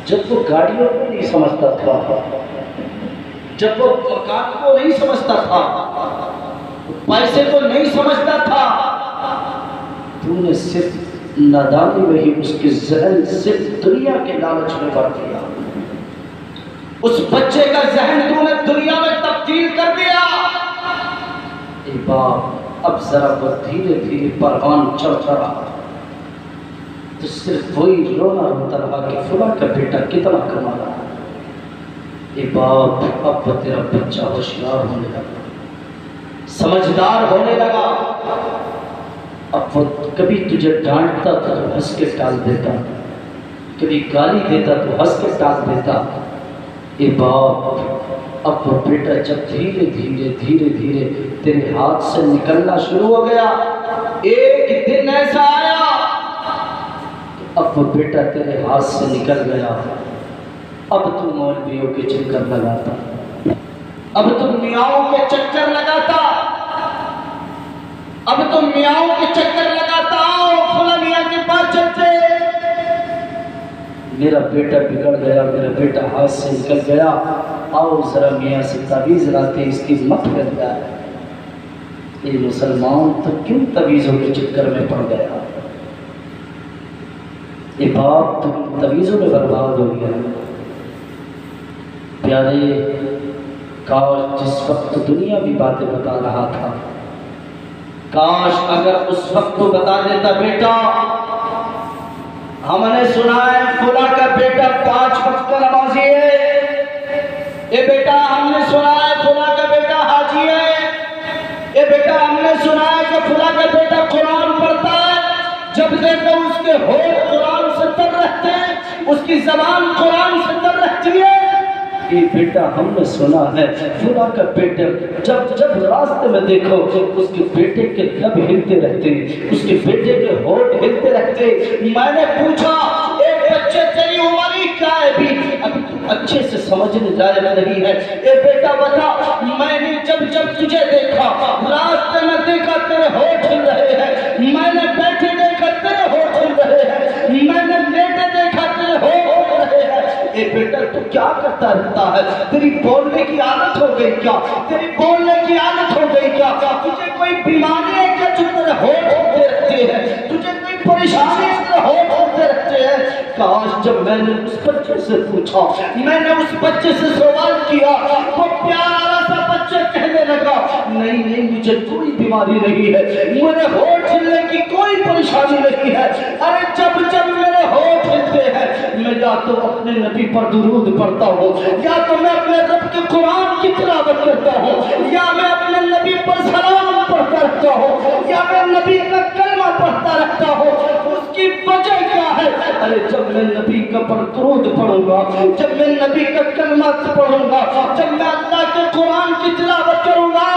جب وہ گاڑیوں کو نہیں سمجھتا تھا، جب وہ مکان کو نہیں سمجھتا تھا، پیسے کو نہیں سمجھتا تھا، تو نے صرف نادانی میں ہی اس کے ذہن صرف دنیا کے لالچ میں بھر دیا۔ اس بچے کا ذہن تو نے دنیا میں تبدیل کر دیا۔ اے باپ، اب ذرا وہ دھیرے دھیرے پروان چڑھتا رہا تو صرف وہی رونا روتا رہا کہ فلاں کا بیٹا کتنا کما رہا ہے۔ اے باپ، اب وہ تیرا بچہ ہوشیار ہونے لگا، سمجھدار ہونے لگا۔ اب وہ کبھی تجھے ڈانٹتا تو ہنس کے ٹال دیتا، کبھی گالی دیتا تو ہنس کے ٹال دیتا۔ اے باپ، اب وہ بیٹا جب دھیرے دھیرے دھیرے دھیرے تیرے ہاتھ سے نکلنا شروع ہو گیا، ایک دن ایسا آیا اب وہ بیٹا تیرے ہاتھ سے نکل گیا، اب تو مولویوں کے چکر لگاتا، اب تو میاؤں کے چکر لگاتا، اب تو میاؤں کے چکر لگاتا، فلاں میاں کے پاس چلتے۔ میرا بیٹا بگڑ گیا، میرا بیٹا ہاتھ سے نکل گیا، آؤ ذرا میاں سے تعویذ لاتے اس کی مت کر جائے۔ یہ مسلمان تو کیوں تعویذوں کے چکر میں پڑ گیا؟ یہ باپ تم تعویذوں میں برباد ہو گیا۔ پیارے، کاش جس وقت دنیا بھی باتیں بتا رہا تھا، کاش اگر اس وقت تو بتا دیتا، بیٹا ہم نے سنا ہے فلاں کا بیٹا 5 وقت کا نمازی ہے، اے بیٹا ہم نے سنا ہے فلاں کا بیٹا حاجی ہے، اے بیٹا ہم نے سنا ہے کہ فلاں کا بیٹا قرآن پڑھتا ہے، جب دیکھو اس کے ہونٹ قرآن سے تر رہتے ہیں، اس کی زبان قرآن سے تر رہتی ہے۔ اے بیٹا ہم نے سنا ہے فلاں کا بیٹا جب راستے میں دیکھو اس کے بیٹے کے لب ہلتے رہتے، اس کے بیٹے کے ہونٹ ہلتے رہتے۔ میں نے پوچھا، اے بچے تیری عمر ہی کیا ہے بھی ابھی تو اچھے سے سمجھنے لائق نہیں ہے، اے بیٹا بتا، میں نے جب تجھے دیکھا راستے میں دیکھا تیرے ہونٹ ہل رہے ہیں، میں نے بیٹھے دیکھا تیرے ہونٹ ہل رہے ہیں، میں نے لیٹے دیکھا تیرے ہونٹ ہل رہے ہیں۔ اے بیٹا تو کیا کرتا رہتا ہے؟ تیری بولنے کی عادت ہو گئی کیا؟ تیری بولنے کی عادت ہو گئی کیا؟ تجھے کوئی بیماری ہے کیا جو تیرے ہونٹ ہوتے رہتے ہیں؟ تجھے کوئی پریشانی ہے تیرے ہونٹ ہوتے رہتے ہیں؟ کاش جب میں نے اس بچے سے پوچھا، میں نے اس بچے سے سوال کیا، وہ پیارا سا بچہ کہنے لگا، نہیں مجھے کوئی بیماری نہیں ہے، میرے ہونٹ ہلنے کی کوئی پریشانی نہیں ہے۔ ارے جب میرے ہونٹ ہلتے ہیں میں یا تو اپنے نبی پر درود پڑھتا ہوں، یا تو میں اپنے رب کے قرآن کی تلاوت کرتا ہوں، یا میں اپنے نبی پر سلام پڑھتا رہتا ہوں، یا میں نبی کا کلمہ پڑھتا رہتا ہوں۔ اس کی وجہ کیا ہے؟ ارے جب میں نبی کا پر درود پڑھوں گا، جب میں نبی کا کلمہ پڑھوں گا، جب میں اللہ کے قرآن کی تلاوت کروں گا،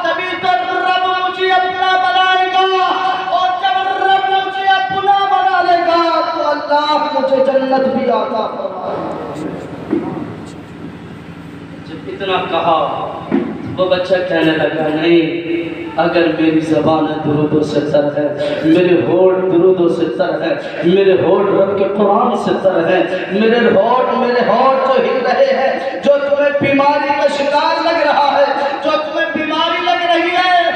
تبھی تو رب مجھے اپنا بنائے گا، اور جب رب مجھے اپنا بنا لے گا تو اللہ مجھے جنت بھی عطا فرمائے۔ جب اتنا کہا وہ بچہ کہنے لگا، نہیں، اگر میری زبان درودوں سے تر ہے، میرے ہونٹ درودوں سے تر ہے، میرے ہونٹ رب کے قرآن سے تر ہے، میرے ہونٹ جو ہل رہے ہیں، جو تمہیں بیماری کا شکار لگ رہا ہے، جو تمہیں بیماری لگ رہی ہے،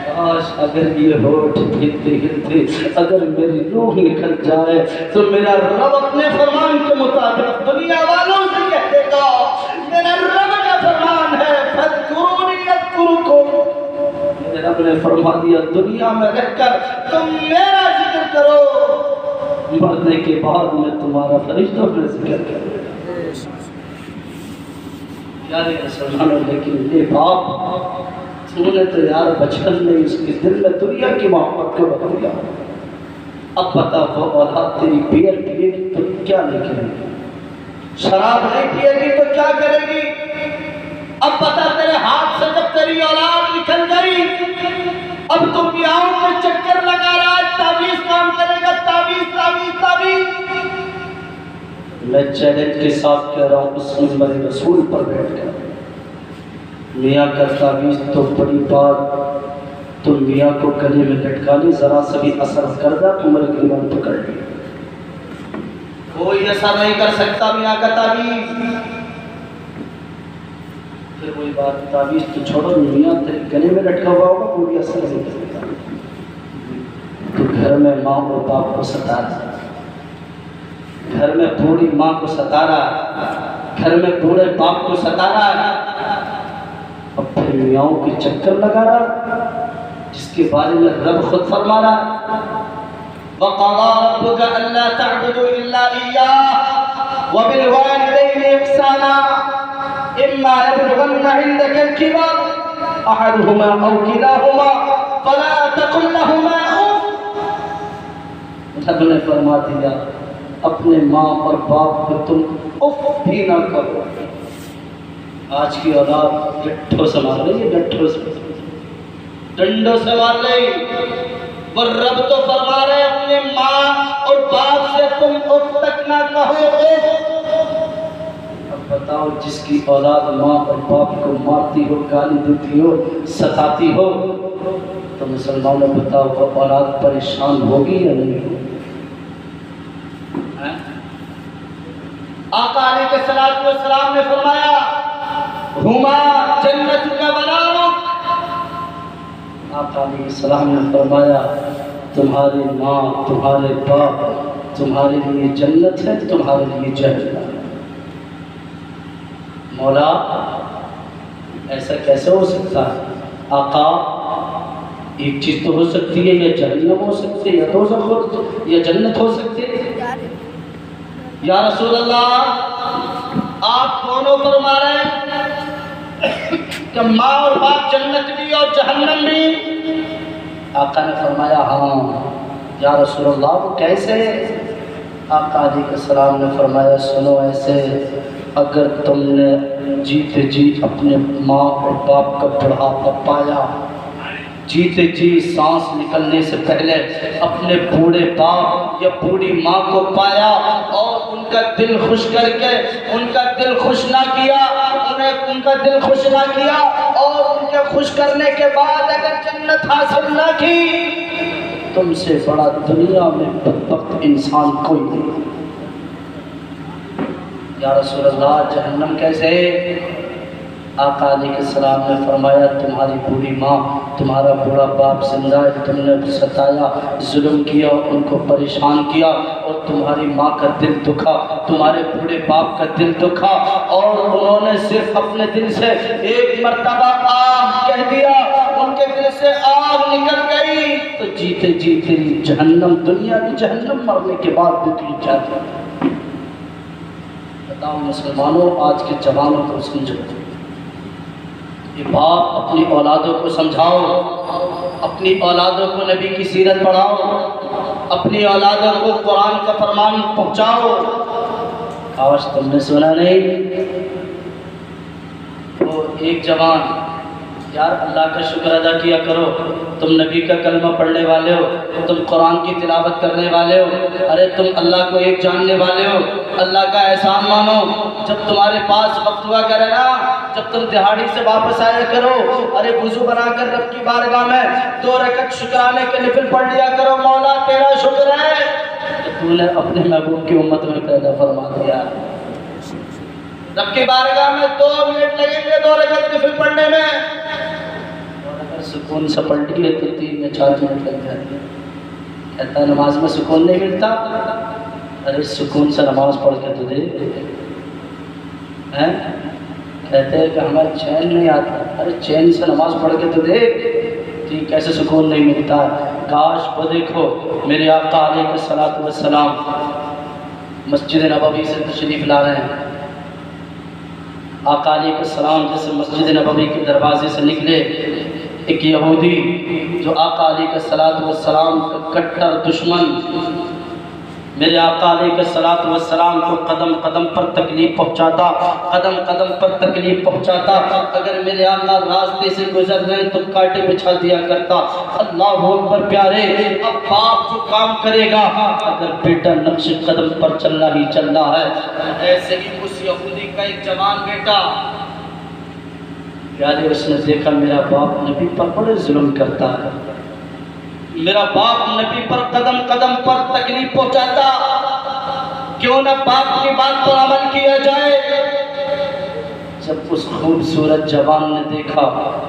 کاش اگر یہ ہونٹ ہلتے ہلتے اگر میری روح نکل جائے تو میرا رب اپنے فرمان کے مطابق دنیا والوں سے کہہ دے گا، میرا رب کا فرمان ہے فاذکرونی اذکرکم، میرے رب نے فرما دیا دنیا میں رہ کر تم میرا ذکر کرو، مرنے کے بعد میں تمہارا فرشتوں میں ذکر کروں۔ پیارے مسلمانوں، لیکن یہ باپ تو نے تو یار بچپن میں اس کے دل میں دنیا کی محبت کو بھر دیا۔ اب بتا وہ اولاد تیری بیئر پیے گی تو کیا نہیں کرے گی؟ شراب نہیں پیے گی تو کیا کرے گی؟ اب بتا تیرے ہاتھ سے جب تیری اولاد نکل گئی، اب تو میاؤں کے چکر لگا رہا ہے، تعویذ کام کرے گا، تعویذ تعویذ تعویذ۔ میں چیلنج کے ساتھ کہہ رہا ہوں اس منبر رسول پر بیٹھ کر، میاں کا تعویذ تو بڑی بات، تو میاں کو گلے میں لٹکا لی، ذرا سا بھی اثر کردہ عمر کی ایمان پکڑ لی۔ کوئی ایسا نہیں کر سکتا میاں کا تعویذ. پھر وہی بات تعویذ تو چھوڑو میاں تیرے گلے میں لٹکا ہوا ہوگا کوئی اثر نہیں کر سکتا. تو گھر میں ماں اور باپ کو ستا رہا, گھر میں بوڑھی ماں کو ستا رہا, گھر میں بوڑھے باپ کو ستا رہا, اب پھر میاؤں کے چکر لگا رہا جس کے بارے میں رب خود فرما رہا وَقَضَىٰ رَبُّكَ أَلَّا تَعْبُدُوا إِلَّا إِيَّاهُ وَبِالْوَالِدَيْنِ إِحْسَانًا إِمَّا يَبْلُغَنَّ عِندَكَ الْكِبَرَ أَحَدُهُمَا أَوْ كِلَاهُمَا فَلَا تَقُل لَّهُمَا اُفٍّ. رب نے فرما دیا اپنے ماں اور باپ کو تم اف بھی نہ کرو. آج کی اولاد ڈٹھوں سے مار رہی ہے, ڈٹھوں سے, ڈنڈوں سے مار رہی. اور رب تو فرما رہے اپنے ماں اور باپ سے تم اف تک نہ کہو. اب بتاؤ جس کی اولاد ماں اور باپ کو مارتی ہو, گالی دیتی ہو, ستاتی ہو, تو مسلمانوں بتاؤ وہ اولاد پریشان ہوگی یا نہیں ہوگی؟ آقا علیہ السلام نے فرمایا ہما جنتک و نارک. آقا علیہ السلام نے فرمایا تمہاری ماں تمہارے باپ تمہارے لیے جنت ہے, تمہارے لیے جہنم. مولا ایسا کیسے ہو سکتا ہے؟ آقا ایک چیز تو ہو سکتی ہے, یا جہنم ہو سکتی ہے, یا دوزخ ہو, یا جنت ہو سکتی ہے. یا رسول اللہ آپ دونوں فرما رہے ہیں کہ ماں اور باپ جنت بھی اور جہنم بھی. آقا نے فرمایا ہاں. یا رسول اللہ وہ کیسے؟ آقا علیہ السلام نے فرمایا سنو ایسے, اگر تم نے جیتے جی اپنے ماں اور باپ کا بڑھاپا پایا, جیتے جی سانس نکلنے سے پہلے اپنے بوڑھے باپ یا بوڑھی ماں کو پایا اور ان کا دل خوش کر کے ان کا دل خوش نہ کیا, ان کا دل خوش نہ کیا, اور ان کے خوش کرنے کے بعد اگر جنت حاصل نہ کی, تم سے بڑا دنیا میں بدبخت انسان کوئی نہیں. یا رسول اللہ جہنم کیسے؟ آقا علیہ السلام نے فرمایا تمہاری بوڑھی ماں تمہارا بوڑھا باپ زندہ ہے, تم نے ستایا, ظلم کیا, ان کو پریشان کیا, اور تمہاری ماں کا دل دکھا, تمہارے بوڑھے باپ کا دل دکھا, اور انہوں نے صرف اپنے دل سے ایک مرتبہ آہ کہہ دیا, ان کے دل سے آگ نکل گئی, تو جیتے جی تیری جہنم, دنیا کی جہنم, مرنے کے بعد بھی تیری جاتی. بتاؤ مسلمانوں آج کے جوانوں کو سمجھو, یہ باپ اپنی اولادوں کو سمجھاؤ, اپنی اولادوں کو نبی کی سیرت پڑھاؤ, اپنی اولادوں کو قرآن کا فرمان پہنچاؤ. کاش تم نے سنا نہیں وہ ایک جوان, یار اللہ کا شکر ادا کیا کرو, تم نبی کا کلمہ پڑھنے والے ہو, تم قرآن کی تلاوت کرنے والے ہو, ارے تم اللہ کو ایک جاننے والے ہو, اللہ کا احسان مانو. جب تمہارے پاس وقت ہوا کرے نا, جب تم دہاڑی سے واپس آیا کرو, ارے وضو بنا کر رب کی بارگاہ میں 2 رکعت شکرانے کے نفل پڑھ لیا کرو. مولا تیرا شکر ہے کہ تو نے اپنے محبوب کی امت میں پیدا فرما دیا. رب کی بارگاہ میں 2 منٹ لگیں گے 2 رکعت نفل پڑھنے میں, اور اگر سکون سے پڑھ لیے تو 3 یا 4 منٹ لگ جاتے ہیں. کہتا نماز میں سکون نہیں ملتا, ارے سکون سے نماز پڑھ کے تو دے. کہتے ہیں کہ ہمیں چین نہیں آتا, ارے چین سے نماز پڑھ کے تو دیکھ کہ کیسے سکون نہیں ملتا. کاش وہ دیکھو میرے آقا علیہ السلام مسجد نبوی سے تشریف لا رہے ہیں. آقا علیہ السلام جیسے مسجد نبوی کے دروازے سے نکلے, ایک یہودی جو آقا علیہ السلام کا کٹر دشمن میرے آقا علیہ السلام کو قدم قدم پر تکلیف پہنچاتا, قدم قدم پر تکلیف پہنچاتا. اگر میرے آقا راستے سے گزر رہے تو کانٹے بچھا دیا کرتا. اللہ اکبر پیارے, اب باپ جو کام کرے گا اگر بیٹا نقش قدم پر چلنا ہی چلنا ہے. ایسے ہی اس یہودی کا ایک جوان بیٹا پیارے, اس نے دیکھا میرا باپ نبی پر بڑے ظلم کرتا ہے, میرا باپ نبی پر قدم قدم پر تکلیف پہنچاتا, کیوں نہ باپ کی بات پر عمل کیا جائے؟ جب اس خوبصورت جوان نے دیکھا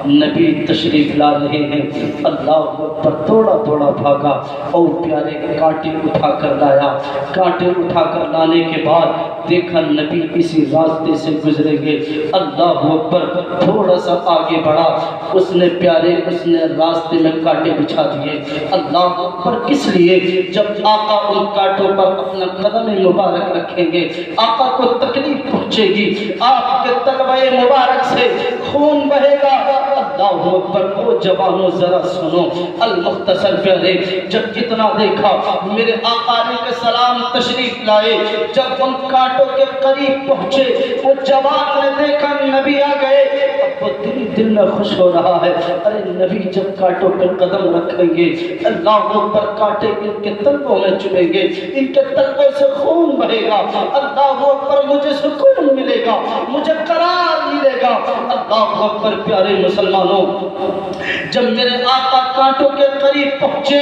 نبی تشریف لا رہے ہیں، اللہ پر تھوڑا تھوڑا بھاگا اور پیارے کانٹے اٹھا کر لایا۔ کانٹے اٹھا کر لانے کے بعد دیکھا نبی اسی راستے سے گزریں گے، اللہ اکبر، تھوڑا سا آگے بڑھا، اس نے راستے میں کانٹے بچھا دیے۔ اللہ اکبر، کس لیے؟ جب آقا ان کانٹوں پر اپنا قدم مبارک رکھیں گے آقا کو تکلیف پہنچے گی، آپ کے تلوے مبارک سے خون بہے گا۔ اللہ اکبر، وہ جوانوں ذرا سنو، المختصر پیارے، جب اتنا دیکھا میرے آقا علیہ السلام تشریف لائے، جب ان کانٹوں کے قریب پہنچے، وہ جوان نے دیکھا نبی آ گئے، اب وہ دل میں خوش ہو رہا ہے، ارے نبی جب کانٹوں پر قدم رکھیں گے، اللہ اکبر، کانٹے ان کے تلووں میں چبھیں گے، ان کے تلووں سے خون بہے گا، اللہ اکبر، مجھے سکون ملے گا، مجھے قرار ملے گا۔ اللہ اکبر، پیارے مسلمانوں، جب میرے آقا کانٹوں کے قریب پہنچے،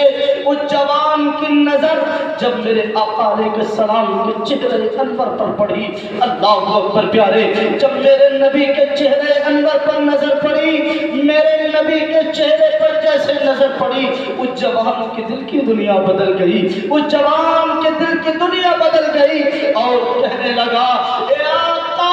اس جوان کی نظر جب میرے آقا علیہ السلام کے چہرے انور پر پڑی، اللہ اکبر پیارے، جب میرے نبی کے چہرے انور پر نظر پڑی، میرے نبی کے چہرے پر جیسے نظر پڑی، اس جوان کے دل کی دنیا بدل گئی، اس جوان کے دل کی دنیا بدل گئی، اور کہنے لگا، اے آقا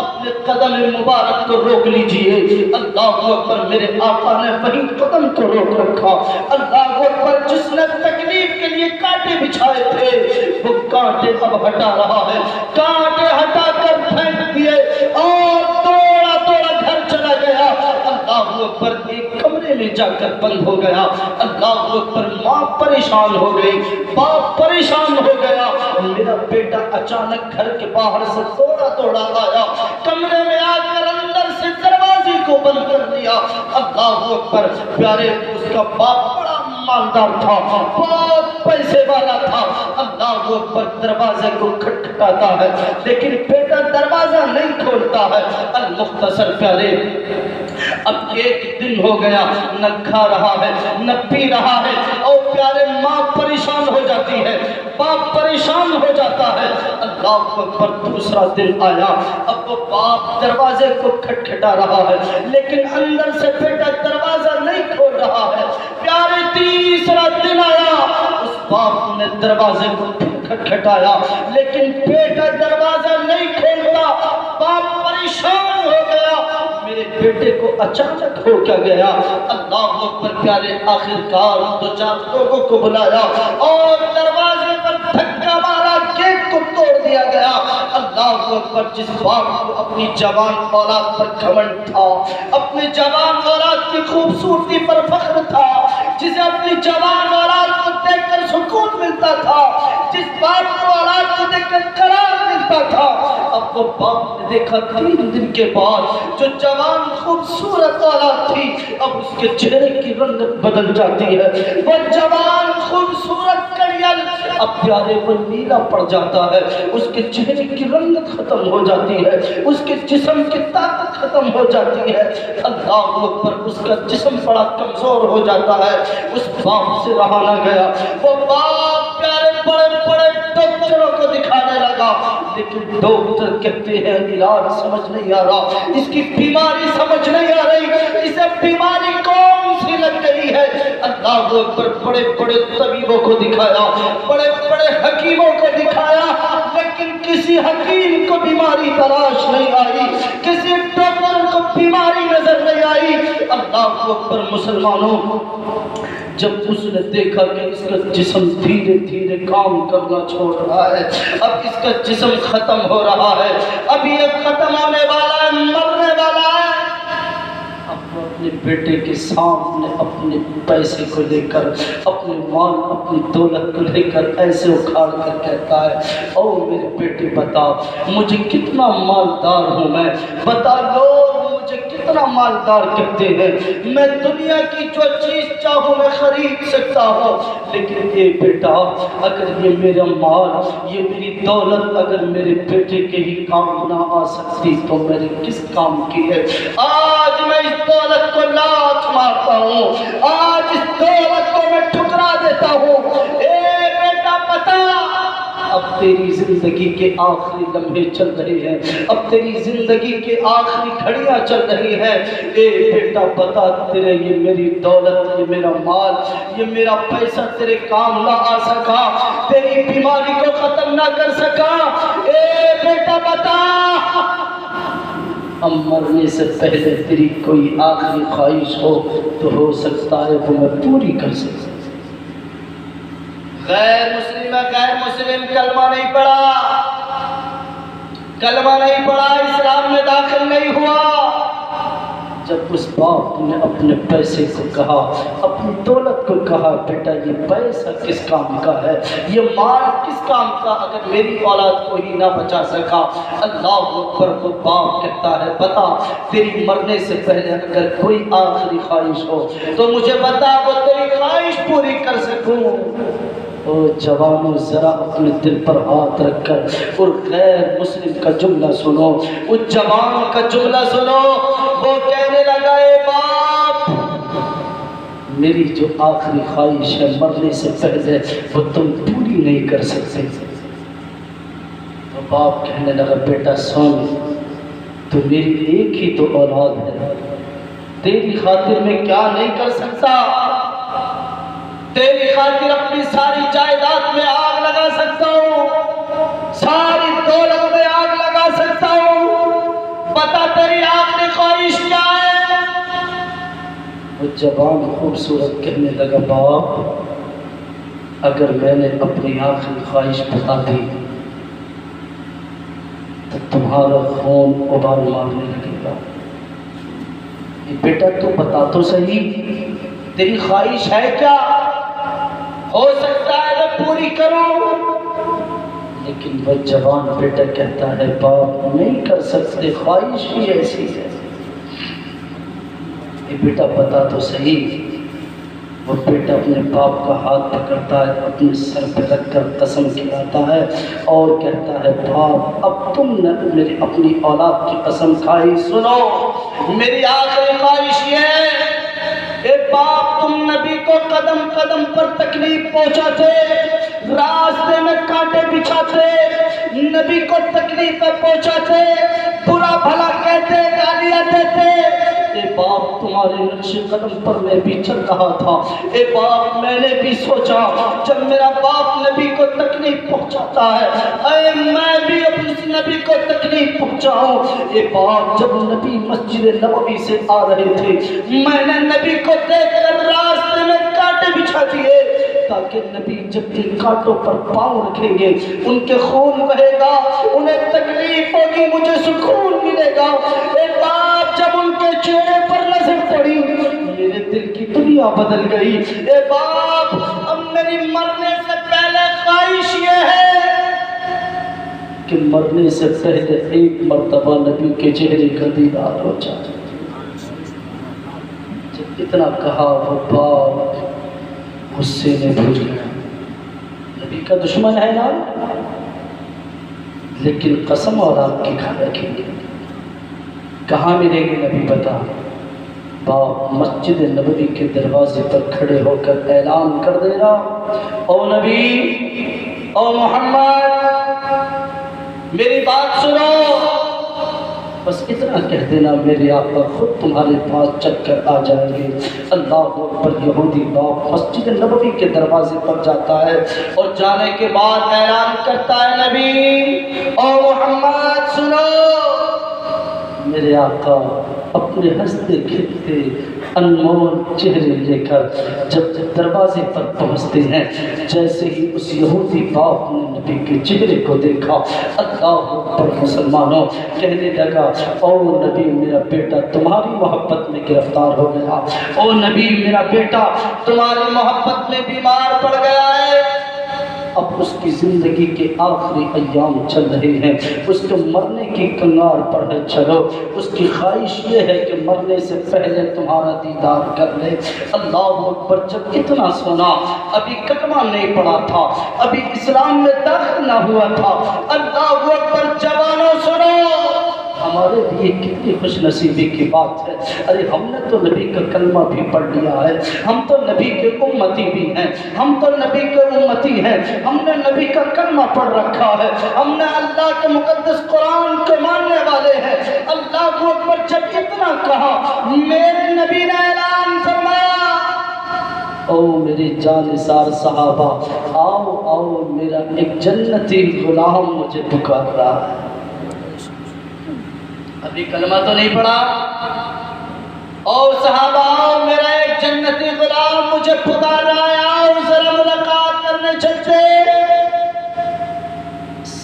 اپنے قدم مبارک کو روک لیجئے۔ اللہ اکبر، میرے آقا نے وہی قدم کو روک رکھا۔ اللہ اکبر، جس نے تکلیف کے لیے کانٹے بچھائے تھے، وہ کانٹے اب ہٹا رہا ہے، کانٹے ہٹا کر پھینک دیے اور توڑا توڑا گھر چلا گیا۔ اللہ اکبر، ایک کمرے میں جا کر بند ہو گیا۔ اللہ اکبر، ماں پریشان ہو گئی، باپ پریشان ہو گیا۔ میرا بیٹا اچانک گھر کے باہر سے توڑا توڑا آیا، کمرے میں آ کر اندر سے دروازے کو بند کر دیا۔ اللہ اکبر پیارے، اس کا باپ بڑا مالدار تھا، بہت پیسے والا تھا۔ اللہ اکبر، دروازے کو کھٹکھٹاتا ہے لیکن بیٹا دروازہ نہیں کھولتا ہے۔ المختصر پیارے، اب ایک دن ہو گیا، نہ کھا رہا ہے نہ پی رہا ہے، اور پیارے ماں پریشان ہو جاتی ہے، باپ پریشان ہو جاتا ہے۔ اللہ اکبر، دوسرا دن آیا، اب وہ باپ دروازے کو کھٹکھٹا رہا ہے لیکن اندر سے بیٹا دروازہ نہیں کھول رہا ہے۔ پیارے، تیسرا دن آیا، اس باپ نے دروازے کو کھٹکھٹایا لیکن بیٹا دروازہ نہیں کھولتا، باپ پریشان ہو گیا، میرے بیٹے کو اچانک ہو کیا گیا۔ اللہ اکبر پیارے، آخرکار دو چار لوگوں کو بلایا اور دروازے پر دھکا مارا، گیٹ کو توڑ دیا گیا۔ اللہ اکبر، جس باپ کو اپنی جوان اولاد پر گھمنڈ تھا، اپنی جوان اولاد کی خوبصورتی پر فخر تھا، جسے اپنی جوان اولاد کو دیکھ کر سکون ملتا تھا، جس باپ کو اولاد کو دیکھ کر قرار ملتا تھا، اب وہ باپ نے دیکھا 3 دن کے بعد جو جوان خوبصورت اولاد تھی، اب اس کے چہرے کی رنگت بدل جاتی ہے، وہ جوان خوبصورت کڑیل اب پیارے وہ نیلا پڑ جاتا ہے، اس کے چہرے کی رنگت ختم ہو جاتی ہے، اس کے جسم کی طاقت ختم ہو جاتی ہے۔ اللہ اکبر، اس کا جسم بڑا کمزور ہو جاتا ہے۔ اس باپ سے رہا نہ گیا، وہ باپ پیارے بڑے بڑے ڈاکٹروں کو دکھانے لگا لیکن ڈاکٹر کہتے ہیں علاج سمجھ نہیں آ رہا، اس کی بیماری سمجھ نہیں آ رہی، اسے بیماری کون سی لگ گئی ہے۔ اللہ اکبر، بڑے بڑے طبیبوں کو دکھایا، بڑے بڑے حکیموں کو دکھایا لیکن کسی حکیم کو بیماری تلاش نہیں آئی، کسی ڈاکٹر کو بیماری نظر نہیں آئی۔ اللہ اکبر، مسلمانوں، جب اس نے دیکھا کہ اس کا جسم دھیرے دھیرے کام کرنا چھوڑ رہا ہے، اب اس کا جسم ختم ہو رہا ہے، اب یہ ختم ہونے والا ہے، مرنے والا ہے، اب وہ اپنے بیٹے کے سامنے اپنے پیسے کو لے کر، اپنے مال اپنی دولت کو لے کر ایسے اکھاڑ کر کہتا ہے، او میرے بیٹے بتا مجھے کتنا مالدار ہوں میں، بتا لوگ مجھے کتنا مالدار کہتے ہیں، میں دنیا کی جو چیز چاہوں میں خرید سکتا ہوں، لیکن اے بیٹا اگر یہ میرا مال، یہ میری دولت اگر میرے بیٹے کے ہی کام نہ آ سکتی تو میرے کس کام کی ہے۔ آج میں اس دولت کو لات مارتا ہوں، آج اس دولت کو میں ٹھکرا دیتا ہوں۔ اے بیٹا بتا اب تیری زندگی کے آخری لمحے چل رہے ہیں، اب تیری زندگی کے آخری گھڑیاں چل رہی ہیں، اے بیٹا بتا تیرے یہ میری دولت، یہ میرا مال، یہ میرا پیسہ تیرے کام نہ آ سکا، تیری بیماری کو ختم نہ کر سکا، اے بیٹا بتا اب مرنے سے پہلے تیری کوئی آخری خواہش ہو تو ہو سکتا ہے وہ میں پوری کر سکتا۔ غیر مسلم کلمہ نہیں پڑھا، اسلام میں داخل نہیں ہوا۔ جب اس باپ نے اپنے پیسے کو کہا، اپنی دولت کو کہا، بیٹا یہ پیسہ کس کام کا ہے، یہ مال کس کام کا، اگر میری اولاد کو ہی نہ بچا سکا۔ اللہ اکبر، وہ باپ کہتا ہے بتا تیری مرنے سے پہلے اگر کوئی آخری خواہش ہو تو مجھے بتا، وہ تیری خواہش پوری کر سکوں۔ او جوانوں ذرا اپنے دل پر ہاتھ رکھ کر اور غیر مسلم کا جملہ سنو، اس جوان کا جملہ سنو۔ وہ کہنے لگا اے باپ، میری جو آخری خواہش ہے مرنے سے پہلے وہ تم پوری نہیں کر سکتے۔ تو باپ کہنے لگا بیٹا سن، تو میری ایک ہی تو اولاد ہے، تیری خاطر میں کیا نہیں کر سکتا، تیری خاطر اپنی ساری جائیداد میں آگ لگا سکتا ہوں، ساری دولت میں آگ لگا سکتا ہوں، بتا تیری آخری خواہش کیا ہے؟ وہ جوان خوبصورت کہنے لگا باپ، اگر میں نے اپنی آخری خواہش بتا دی تو تمہارا خون ابال مارنے لگے گا۔ بیٹا تو بتا تو صحیح، تیری خواہش ہے کیا؟ ہو سکتا ہے میں پوری کروں۔ لیکن وہ جوان بیٹا کہتا ہے باپ نہیں کر سکتے، خواہش بھی ایسی ہے۔ یہ بیٹا بتا تو صحیح۔ وہ بیٹا اپنے باپ کا ہاتھ پکڑتا ہے، اپنے سر پہ رکھ کر قسم کھلاتا ہے اور کہتا ہے باپ اب تم نے میری اپنی اولاد کی قسم کھائی، سنو میری آخری خواہش یہ ہے، اے باپ تم نبی کو قدم قدم پر تکلیف پہنچاتے، راستے میں کانٹے بچھاتے، نبی کو تکلیف پہنچاتے، برا بھلا کہتے، گالیاں دیتے۔ اے باپ تمہارے نقش قدم پر میں بھی چل رہا تھا، اے باپ میں نے بھی سوچا جب میرا باپ نبی کو تکلیف پہنچاتا ہے اے میں بھی اپنے نبی کو تکلیف پہنچاؤں۔ اے باپ جب نبی مسجد نبوی سے آ رہے تھے میں نے نبی کو دیکھ کر راستے میں کانٹے بچھا دیے تاکہ نبی جب ان کانٹوں پر پاؤں رکھیں گے ان کے خون بہے گا، انہیں تکلیف ہوگی، مجھے سکون ملے گا۔ اے باپ جب ان کے چہرے پر نظر پڑی میرے دل کی دنیا بدل گئی۔ اے باپ اب میری مرنے سے پہلے خواہش یہ ہے کہ مرنے سے پہلے ایک مرتبہ نبی کے چہرے کا دیدار ہو جائے۔ جب اتنا کہا وہ باپ غصے میں بھول گیا، نبی کا دشمن ہے نا، لیکن قسم اور آپ کی کھا رکھیں گے، کہاں ملے گی نبی بتا؟ باپ مسجد نبوی کے دروازے پر کھڑے ہو کر اعلان کر دے رہا، او نبی، او محمد میری بات سنو، بس اتنا کہہ دینا میرے آقا خود تمہارے پاس چل کر آ جائیں گے۔ اللہ اکبر، یہودی باپ مسجد نبوی کے دروازے پر جاتا ہے اور جانے کے بعد اعلان کرتا ہے نبی او محمد سنو۔ میرے آقا اپنے ہنستے کھلتے انمول چہرے لے کر جب دروازے پر پہنچتے ہیں، جیسے ہی اس یہودی باپ نے نبی کے چہرے کو دیکھا اللہ اکبر مسلمانوں کہنے لگا او نبی میرا بیٹا تمہاری محبت میں گرفتار ہو گیا، او نبی میرا بیٹا تمہاری محبت میں بیمار پڑ گیا ہے۔ اب اس کی زندگی کے آخری ایام چل رہے ہیں، اس کے مرنے کی کنگار پر ہے، چلو اس کی خواہش یہ ہے کہ مرنے سے پہلے تمہارا دیدار کر لے۔ اللہ اکبر، جب اتنا سنا، ابھی کلمہ نہیں پڑا تھا، ابھی اسلام میں داخل نہ ہوا تھا۔ اللہ اکبر، جوانوں سنو، ہمارے ہمارے لیے کتنی خوش نصیبی کی بات ہے۔ ارے ہم نے تو نبی کا کلمہ بھی پڑھ لیا ہے، ہم تو نبی کے امتی بھی ہیں، ہم تو نبی کے امتی ہیں، ہم نے نبی کا کلمہ پڑھ رکھا ہے، ہم نے اللہ کے مقدس قرآن کو ماننے والے ہیں۔ اللہ اکبر جب اتنا کہا، میرے نبی نے اعلان فرمایا، او میری جانثار صحابہ، آؤ آؤ، میرا ایک جنتی غلام مجھے پکار رہا ہے۔ ابھی کلمہ تو نہیں پڑھا، او صحابہ آؤ، میرا ایک جنتی غلام مجھے پکار رہا ہے، آؤ ذرا ملاقات کرنے چلتے۔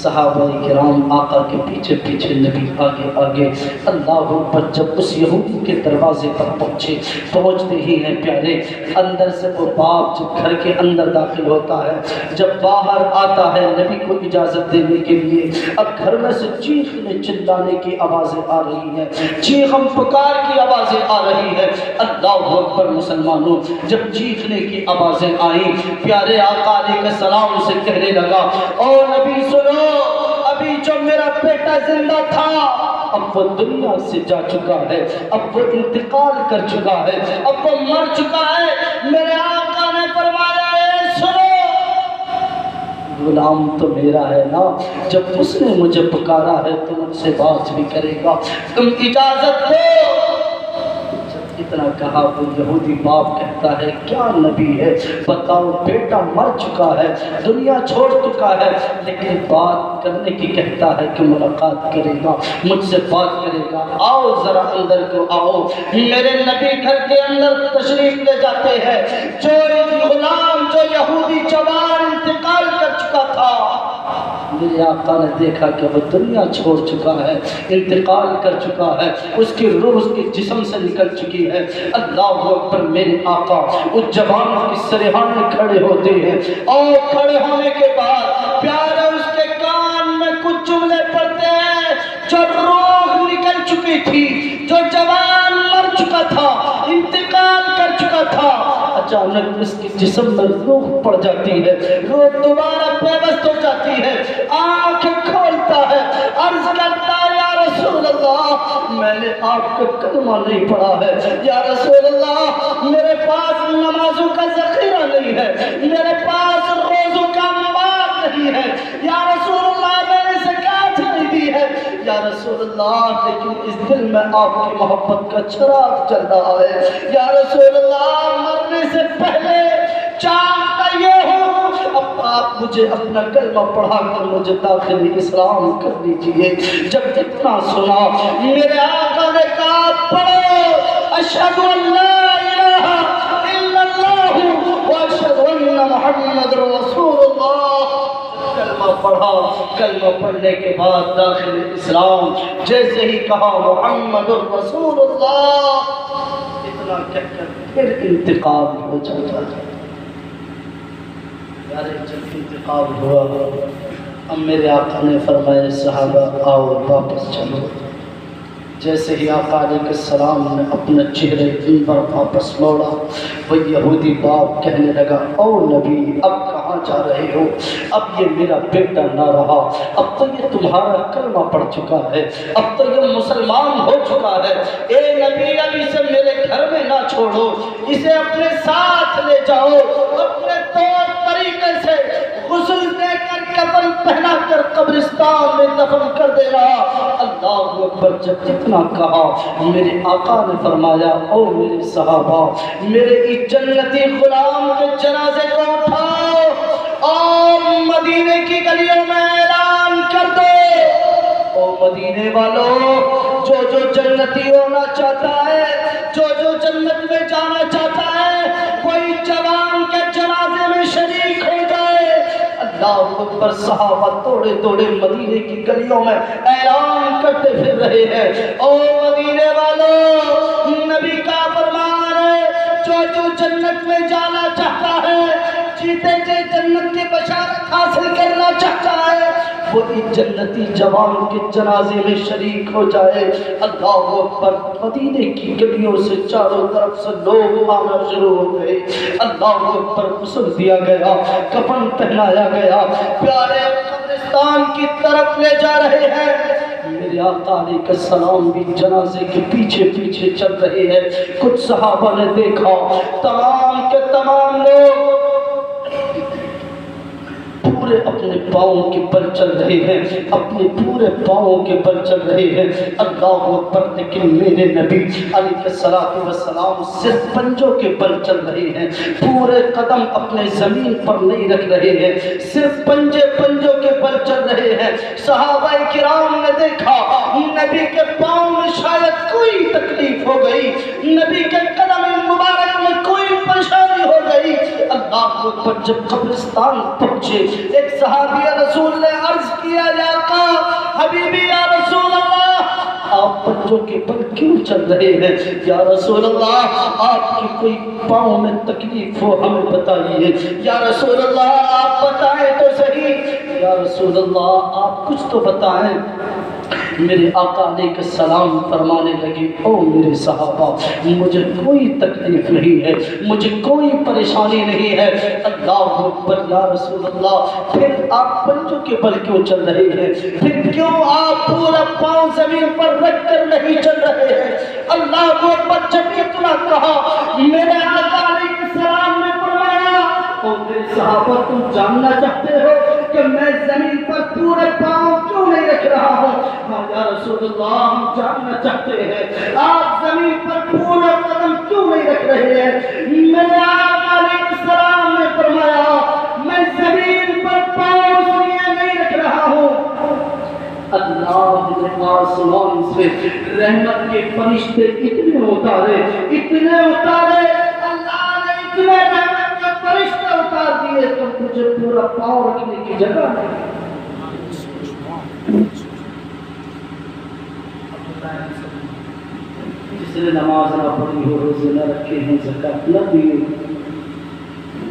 صحابہ کرام آقا کے پیچھے پیچھے، نبی آگے آگے، اللہ اکبر۔ جب اس یہودی کے دروازے پر پہنچتے ہی ہیں پیارے، اندر سے وہ باپ جب گھر کے اندر داخل ہوتا ہے، جب باہر آتا ہے نبی کو اجازت دینے کے لیے، اب گھر میں سے چیخنے چلانے کی آوازیں آ رہی ہیں، چیخم پکار کی آوازیں آ رہی ہیں۔ اللہ اکبر مسلمانوں، جب چیخنے کی آوازیں آئیں، پیارے آقا علیہ السلام سے کہنے لگا، او نبی سنو، ابھی جو میرا بیٹا زندہ تھا اب وہ دنیا سے جا چکا ہے، اب وہ انتقال کر چکا ہے، اب وہ مر چکا ہے۔ میرے آقا نے فرمایا، اے سنو، غلام تو میرا ہے نا، جب اس نے مجھے پکارا ہے تو مجھ سے بات بھی کرے گا، تم اجازت دو۔ اتنا کہا وہ یہودی باپ کہتا ہے، کیا نبی ہے بتاؤ، بیٹا مر چکا ہے، دنیا چھوڑ چکا ہے، لیکن بات کرنے کی کہتا ہے کہ ملاقات کرے گا، مجھ سے بات کرے گا، آؤ ذرا اندر کو آؤ۔ میرے نبی گھر کے اندر تشریف لے جاتے ہیں، جو غلام، جو یہودی جوان انتقال کر چکا تھا، میرے آقا نے دیکھا کہ وہ دنیا چھوڑ چکا ہے، انتقال کر چکا ہے، اس کی روح اس کے جسم سے نکل چکی ہے۔ اللہ اکبر، میرے آقا اس جوان کی سرحانے کھڑے ہوتے ہیں، اور کھڑے ہونے کے بعد پیارے اس کے کان میں کچھ جملے پڑھتے ہیں۔ جو روح نکل چکی تھی، جو جوان مر چکا تھا، انتقال کر چکا تھا، اچانک اس کے جسم میں روح پڑ جاتی ہے، روح دوبارہ بے بس ہو جاتی ہے، آنکھیں کھولتا ہے، عرض کرتا ہے، یا رسول اللہ، میں نے آپ کا کلمہ نہیں پڑھا ہے، یا رسول اللہ، میرے پاس نمازوں کا ذخیرہ نہیں ہے، میرے پاس روزوں کا انبار نہیں ہے، یا رسول اللہ، میں نے زکوٰۃ نہیں دی ہے، یا رسول اللہ، لیکن اس دل میں آپ کی محبت کا چراغ جل رہا ہے، یا رسول اللہ، مرنے سے پہلے چاہتا یہ ہوں، اب آپ مجھے اپنا کلمہ پڑھا کر مجھے داخل اسلام کر دیجئے۔ جب اتنا سنا، میرے آقا نے کہا، پڑھو، اشہد ان لا الہ الا اللہ واشہد ان محمد رسول اللہ۔ کلمہ پڑھا، کلمہ پڑھنے کے بعد داخل اسلام، جیسے ہی کہا محمد رسول اللہ، اتنا کہہ کر پھر انتقال ہو جاتا ہے۔ جب انتقال ہوا، اب میرے آقا نے فرمایا، صحابہ آؤ واپس چلو۔ جیسے ہی آقا علیہ السلام نے اپنا چہرے ان پر واپس موڑا، وہ یہودی باپ کہنے لگا، او نبی، اب کہاں جا رہے ہو؟ اب یہ میرا بیٹا نہ رہا، اب تو یہ تمہارا کلمہ پڑھ چکا ہے، اب تو یہ مسلمان ہو چکا ہے، اے نبی، اب اسے میرے گھر میں نہ چھوڑو، اسے اپنے ساتھ لے جاؤ، اپنے طور طریقے سے غسل دے کر، کفن پہنا کر قبرستان میں دفن کر دینا۔ اللہ اکبر، جب اتنا کہا، میرے آقا نے فرمایا، او میرے صحابہ، میرے اس جنتی غلام کے جنازے کو اٹھاؤ اور مدینے کی گلیوں میں اعلان کر دو، او مدینے والوں، جو جو جنتی ہونا چاہتا ہے، جو جو جنت میں جانا چاہتا ہے، کوئی جوان کے جنازے میں شریک ہو جائے۔ اللہ اکبر، صحابہ توڑے توڑے مدینے کی گلیوں میں اعلان کرتے پھر رہے ہیں، او مدینے والوں، نبی کا فرمان ہے، جو جو جنت میں جانا چاہتا ہے، جیتے جی جنت کی بشارت حاصل کرنا چاہتا ہے، وہ اس جنتی جوان کے جنازے میں شریک ہو جائے۔ اللہ اکبر، مدینے کی گلیوں سے چاروں طرف سے لوگ آنا شروع ہو گئے۔ اللہ اکبر، غسل دیا گیا، کفن پہنایا گیا، پیارے قبرستان کی طرف لے جا رہے ہیں۔ میرے آقا علیہ السلام بھی جنازے کے پیچھے پیچھے چل رہے ہیں. کچھ صحابہ نے دیکھا تمام کے تمام لوگ پورے اپنے پاؤں کے بل چل رہے ہیں, اپنے پورے پاؤں کے بل چل رہے ہیں. اللہ اکبر. لیکن میرے نبی علیہ السلام صرف پنجوں کے بل چل رہے ہیں, پورے قدم اپنے زمین پر نہیں رکھ رہے ہیں, صرف پنجوں کے بل چل رہے ہیں. صحابہ کرام نے دیکھا نبی کے پاؤں میں شاید کوئی تکلیف ہو گئی, نبی کے قدم مبارک میں کوئی پریشانی ہو گئی. اللہ اکبر. جب قبرستان پہنچے ایک صحابی رسول نے عرض کیا, یا آقا حبیبی یا رسول اللہ, آپ پنجوں کے بل کیوں چل رہے ہیں؟ یا رسول اللہ آپ کی کوئی پاؤں میں تکلیف ہو ہمیں بتائیے. یا رسول اللہ آپ بتائیں تو صحیح. یا رسول اللہ آپ کچھ تو بتائیں. میرے آقا علیہ السلام فرمانے لگے, او میرے صحابہ مجھے کوئی تکلیف نہیں ہے, مجھے کوئی پریشانی نہیں ہے. اللہ اکبر. یا رسول اللہ پھر آپ پنجوں کے بل کیوں چل رہے ہیں؟ پھر کیوں آپ پورا پاؤں زمین پر رکھ کر نہیں چل رہے ہیں؟ اللہ اکبر. جب اتنا کہا میرے آقا علیہ السلام نے فرمایا, او میرے صحابہ تم جاننا چاہتے ہو کہ میں زمین پر پورے پاؤں کیوں نہیں رکھ رہا ہوں؟ ہاں یا رسول اللہ ہم جاننا چاہتے ہیں آپ زمین پر پورا قدم کیوں نہیں رکھ رہے ہیں؟ میرے آقا علیہ السلام نے فرمایا میں زمین پر پاؤں اس لیے نہیں رکھ رہا ہوں, اللہ نے آسمان سے رحمت کے فرشتے اتنے اتارے, اللہ نے اتنے رحمت کے فرشتے اتار دیے تو مجھے پورا پاؤں رکھنے کی جگہ نہیں. جس نے نماز نہ پڑھی ہو, روزے نہ رکھے ہیں, زکات نہ دیے,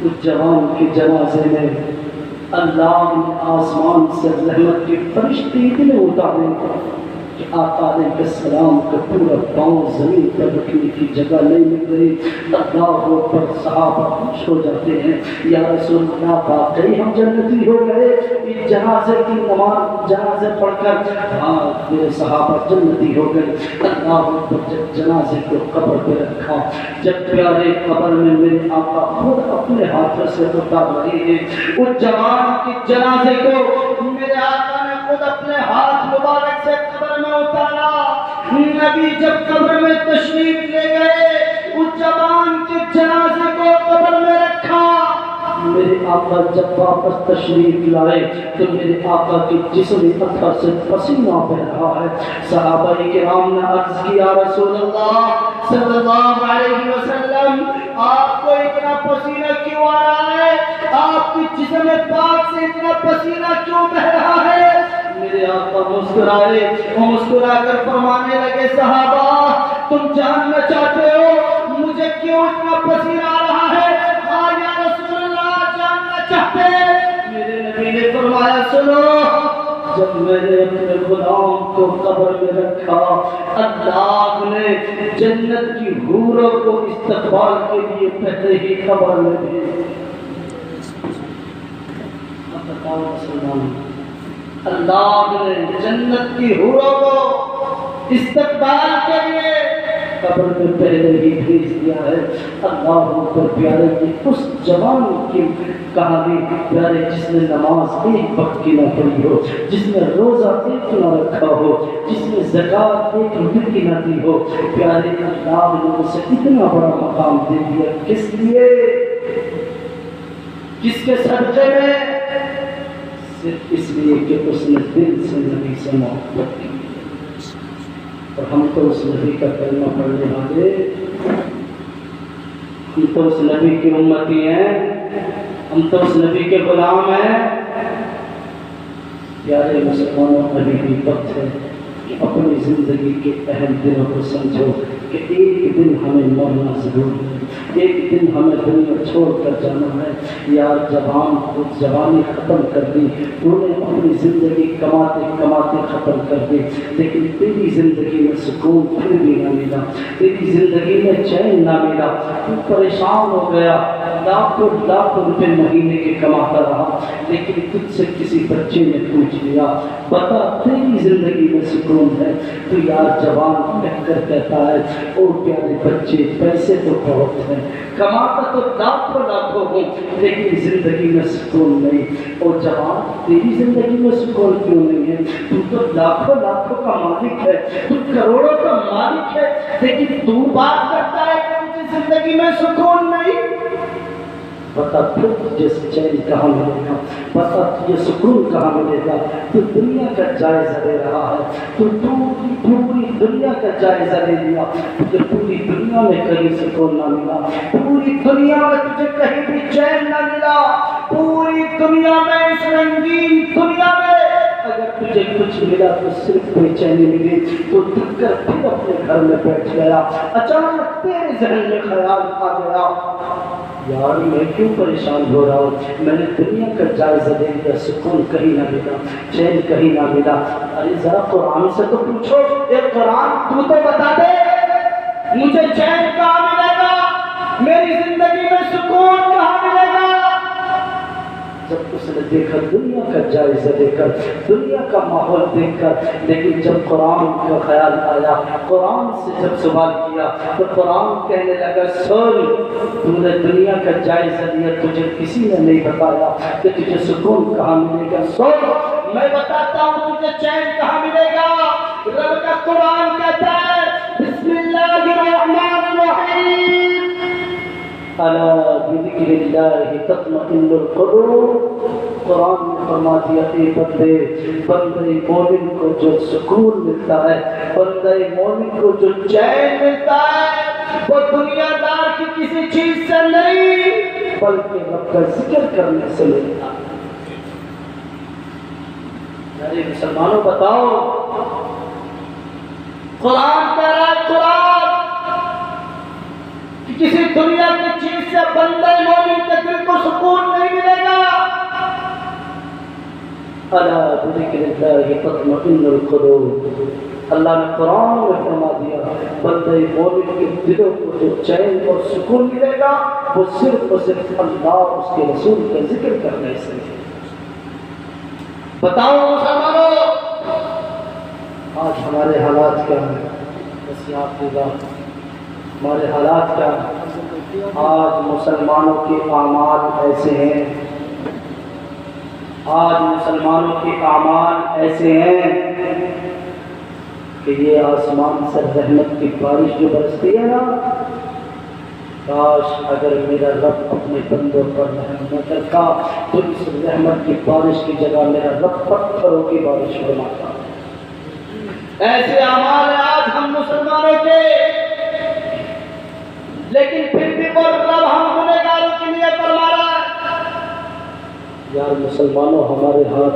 اس جوان کے جنازے میں اللہ نے آسمان سے رحمت کے فرشتے اتنے اتارے کہ آقا علیہ السلام کا پورا پاؤں زمین پر رکھنے کی جگہ نہیں مل رہی. اللہ پر صحابہ خوش ہو جاتے ہیں, یا رسول اللہ واقعی ہم جنتی ہو گئے. اس جنازے کی نماز جنازے پڑھ کر ہاں میرے صحابہ جنتی ہو گئے. اللہ پر جب جنازے کو قبر پہ رکھا, جب پیارے قبر میں میرے آقا خود اپنے ہاتھوں سے اتار رہے ہیں اس جوان کے جنازے کو, میرے آقا نے خود اپنے ہاتھ مبارک سے قبر میں اتارا. نبی جب قبر میں تشریف لے گئے اس جوان کے جنازے کو قبر میں رکھا. میرے آقا جب واپس تشریف لائے تو میرے آقا کے جسم اطہر سے پسینہ بہ رہا ہے. صحابہ کرام نے عرض کیا, رسول اللہ صلی اللہ علیہ وسلم آپ کو اتنا پسینہ کیوں آ رہا ہے؟ آپ کی جسم پاک سے اتنا پسینہ کیوں بہ رہا ہے؟ میرے آقا مسکرائے, مسکرا کر فرمانے لگے, صحابہ تم جاننا چاہتے ہو مجھے کیوں اتنا پسینہ آ رہا ہے؟ ہاں یا رسول اللہ جاننا چاہتے ہیں. میرے نبی نے فرمایا, سنو, جب میں نے اپنے غلام کو قبر میں رکھا اللہ نے جنت کی حوروں کو استقبال کے لیے پہلے ہی قبر میں بھیجا. اللہ نے جنت کی حوروں کو استقبال کے لیے قبر میں پہلے ہی بھیج دیا ہے. اللہ پر پیارے کی اس جوان کی کہانی پیارے جس نے نماز ایک وقت کی نہ پڑھی ہو, جس نے روزہ ایک نہ رکھا ہو, جس نے زکات ایک روپے کی نہ دی ہو. پیارے اللہ نے اسے اتنا بڑا مقام دے دیا. کس لیے؟ کس کے صدقے میں؟ صرف اس لیے کہ اس نے دل سے نبی سے محبت کی. اور ہم تو اس نبی کا کلمہ پڑھنے والے, ہم تو اس نبی کی امتی ہیں, ہم تو اس نبی کے غلام ہیں. پیارے مسلمانوں, ابھی بھی وقت ہے کہ اپنی زندگی کے اہم دنوں کو سمجھو کہ ایک دن ہمیں مرنا ضرور ہے, ایک دن ہمیں دنیا چھوڑ کر جانا ہے. یار جوانی ختم کر دی, تو نے اپنی زندگی کماتے کماتے ختم کر دی, لیکن تیری زندگی میں سکون پھر بھی نہ ملا, تیری زندگی میں چین نہ ملا. تو پریشان ہو گیا, لاکھوں روپے مہینے کے کماتا رہا, لیکن تجھ سے کسی بچے نے پوچھ لیا, بتا تیری زندگی زندگی میں سکون ہے تو یار جوان کہہ کر کہتا ہے او پیارے بچے پیسے تو بہت ہیں کماتا تو لاکھوں لاکھوں ہوں لیکن زندگی میں سکون نہیں او جوان تیری زندگی میں سکون کیوں نہیں ہے تو لاکھوں لاکھوں کا مالک ہے تو کروڑوں کا مالک ہے لیکن تو بات کرتا ہے کہ مجھے زندگی میں سکون نہیں بتا پھر تجھے چین کہاں ملے گا بتا تجھے سکون کہاں ملے گا تو دنیا کا جائزہ لے رہا ہے تو پوری دنیا کا جائزہ لے لیا تجھے پوری دنیا میں کہیں سکون نہ ملا پوری دنیا میں تجھے کہیں بھی چین نہ ملا پوری دنیا میں اس رنگین دنیا میں اگر تجھے کچھ ملا تو صرف بے چینی ملی تو تھک کر پھر اپنے گھر میں بیٹھ گیا اچانک تیرے ذہن میں خیال آ گیا یار میں کیوں پریشان ہو رہا ہوں میں نے دنیا کا جائزہ لے لیا سکون کہیں نہ ملا چین کہیں نہ ملا ارے ذرا قرآن سے تو پوچھو اے قرآن تو بتا دے مجھے چین کہاں ملے گا میری زندگی میں سکون کہاں ملے گا جب اس نے دیکھا دنیا کا جائزہ لے کر دنیا کا ماحول دیکھ کر لیکن جب قرآن کا خیال آیا قرآن سے جب سوال کیا تو قرآن کہنے لگا سن تو نے دنیا کا جائزہ لیا تجھے کسی نے نہیں بتایا کہ تجھے سکون کہاں ملے گا سن میں بتاتا ہوں تجھے چین کہاں ملے گا رب کا قرآن کہتا ہے بسم اللہ الرحمن الرحیم الا بذکر اللہ تطمئن القلوب قرآن نے فرما دیا اے بندے مومن کو جو سکون ملتا ہے بندے مومن کو جو چین ملتا ہے وہ دنیا دار کی کسی چیز سے نہیں بلکہ رب کا ذکر کرنے سے ملتا ہے میرے مسلمانوں بتاؤ قرآن کہہ رہا ہے قرآن کہ کسی دنیا کی چیز سے بندے مومن کے دل کو سکون نہیں ملے گا الا بذکر اللہ تطمئن القلوب اللہ نے قرآن میں فرما دیا بندے مومن کے دلوں کو جو چین اور سکون ملے گا وہ صرف اور صرف اللہ اور اس کے رسول کا ذکر کرنے سے بتاؤ مسلمانوں آج ہمارے حالات کیا ہیں بس یاد کی بات ہمارے حالات کیا ہیں آج مسلمانوں کے اعمال ایسے ہیں آج مسلمانوں کے اعمال ایسے ہیں کہ یہ آسمان سے رحمت کی بارش جو برستی ہے نا کاش اگر میرا رب اپنے بندوں پر رحم نہ کرتا تو اس رحمت کی بارش کی جگہ میرا رب پتھروں کی بارش فرماتا ایسے اعمال ہیں آج ہم مسلمانوں کے لیکن پھر بھی وہ رب ہم گنہگاروں کے لیے فرما رہا ہے یار مسلمانوں ہمارے ہاتھ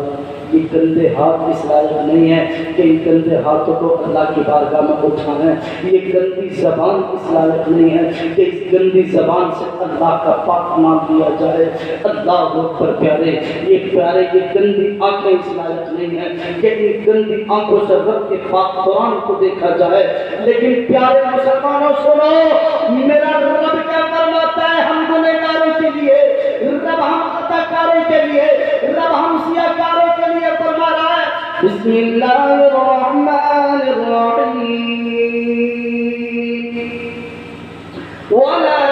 یہ گندے ہاتھ اس لائق نہیں ہے کہ ان گندے ہاتھوں کو اللہ کی بارگاہ میں اٹھانا ہے یہ گندی زبان اس لائق نہیں ہے کہ اس گندی زبان سے اللہ کا پاک نام لیا جائے اللہ اکبر پیارے یہ گندی آنکھیں اس لائق نہیں ہے کہ ان گندی آنکھوں سے رب کے پاک قرآن کو دیکھا جائے لیکن پیارے مسلمانوں سنو میرا رب کیا فرماتا ہے ہم گنہگاروں کے لیے رب ہم خطاکاروں کے لیے رب ہم سیاکاروں کے لیے فرما رہا ہے بسم اللہ الرحمن الرحیم ولا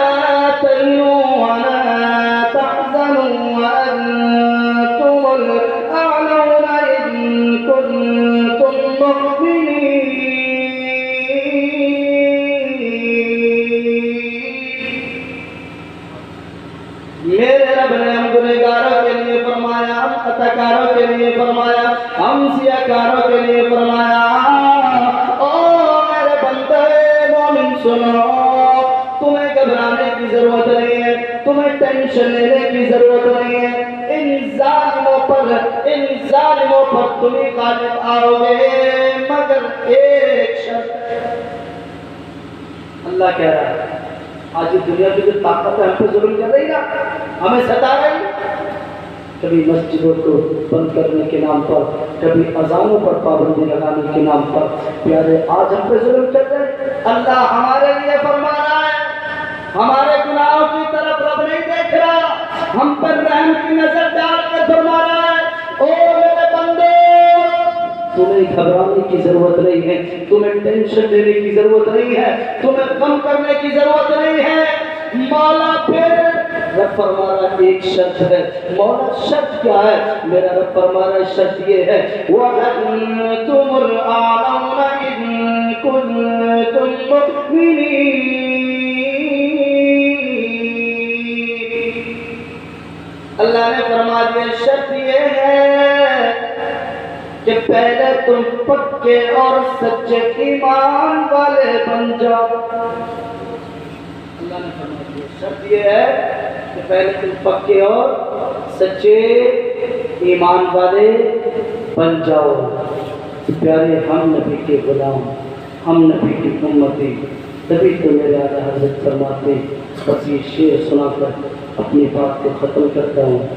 تهنوا ولا تحزنوا وأنتم الأعلون إن كنتم مؤمنين میرے رب نے ہم گنہگاروں کے لیے فرمایا ہم خطاکاروں کے لیے فرمایا ہم سیاکاروں کے لیے فرمایا او میرے بندے مومن سنو تمہیں گھبرانے کی ضرورت نہیں ہے تمہیں ٹینشن لینے کی ضرورت نہیں ہے ان ظالموں پر تم ہی غالب آؤ گے مگر ایک شرط اللہ کہہ رہا ہے آج دنیا کی جو طاقت ہے ہم پہ ظلم کر رہی نا ہمیں ستا رہی کبھی مسجدوں کو بند کرنے کے نام پر کبھی اذانوں پر پابندی لگانے کے نام پر پیارے آج ہم پہ ظلم کر رہے اللہ ہمارے لیے فرما رہا ہے ہمارے گناہوں کی طرف رب نہیں دیکھ رہا ہم پر رحم کی نظر ڈال کر فرما رہا ہے او میرے بندے تو تمہیں گھبرانے کی ضرورت نہیں ہے، تمہیں ٹینشن لینے کی ضرورت نہیں ہے، تمہیں غم کرنے کی ضرورت نہیں ہے۔ مولا پھر رب فرما رہا ہے ایک شرط ہے۔ مولا شرط کیا ہے؟ میرا رب فرما رہا ہے شرط یہ ہے وَأَنْتُمُ الْأَعْلَوْنَ إِن كُنتُم مُؤْمِنِينَ۔ اللہ نے فرما دیا شرط یہ ہے کہ پہلے تم پکے اور سچے ایمان والے بن جاؤ۔ اللہ نے فرما دیا شرط یہ ہے کہ پہلے تم پکے اور سچے ایمان والے بن جاؤ۔ پیارے ہم نبی کے غلام، ہم نبی کی امتی، تبھی تو میرے اعلیٰ حضرت فرماتے، بس یہ شعر سنا کر اپنی بات کو ختم کرتا ہوں۔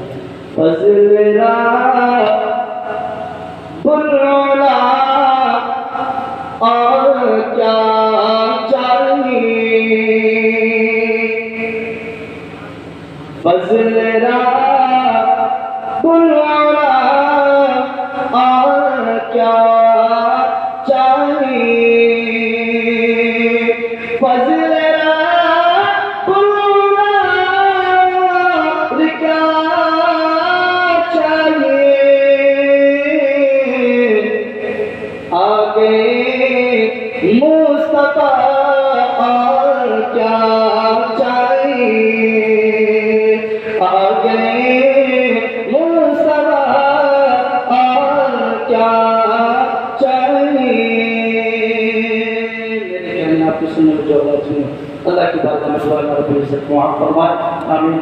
فضل العلا اور کیا چاہیے، فضل العلا اور کیا چاہیے، فضل مصطفیٰ اور کیا چاہیے، آگے مصطفیٰ اور کیا چاہیے۔ میرے کہنے آپ کی سننے جو اللہ کی بات میں دعا رب العزت معاف فرمائے، آمین۔